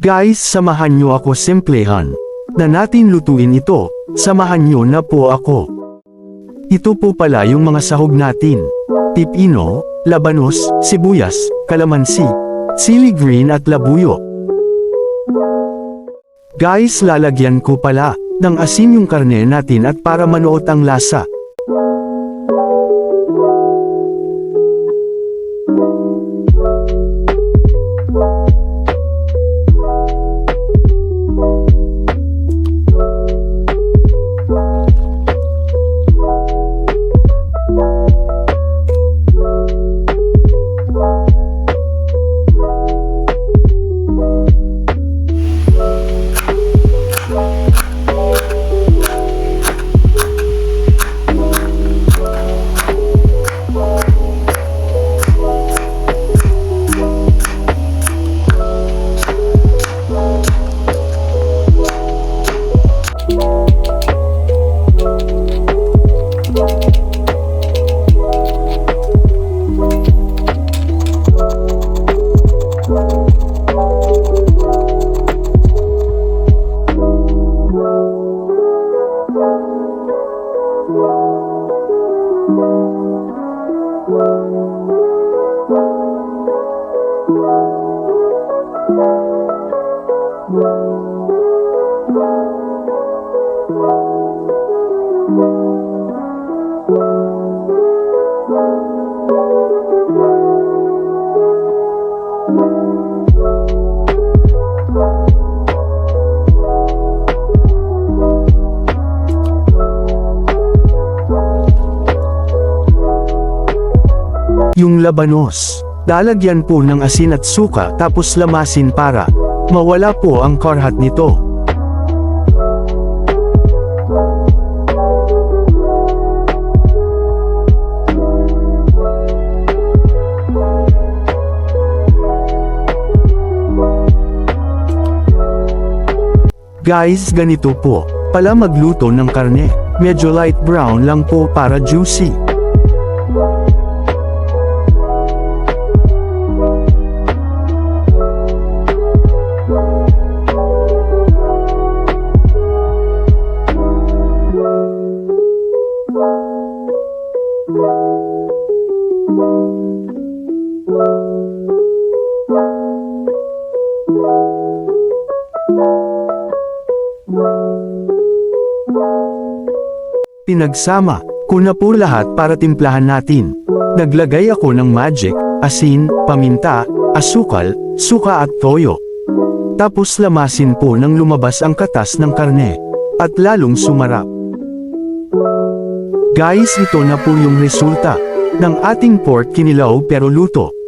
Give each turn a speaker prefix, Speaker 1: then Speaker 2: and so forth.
Speaker 1: Guys, samahan nyo ako simplehan. Na natin lutuin ito, samahan nyo na po ako. Ito po pala yung mga sahog natin. Pipino, labanos, sibuyas, kalamansi, sili green at labuyo. Guys, lalagyan ko pala ng asin yung karne natin at para manuot ang lasa. Yung labanos, lalagyan po ng asin at suka tapos lamasin para mawala po ang karhat nito. Guys, ganito po pala magluto ng karne. Medyo light brown lang po para juicy. Pinagsama ko na po lahat para timplahan natin. Naglagay ako ng magic, asin, paminta, asukal, suka at toyo. Tapos lamasin po nang lumabas ang katas ng karne. At lalong sumarap. Guys, ito na po yung resulta ng ating pork kinilaw pero luto.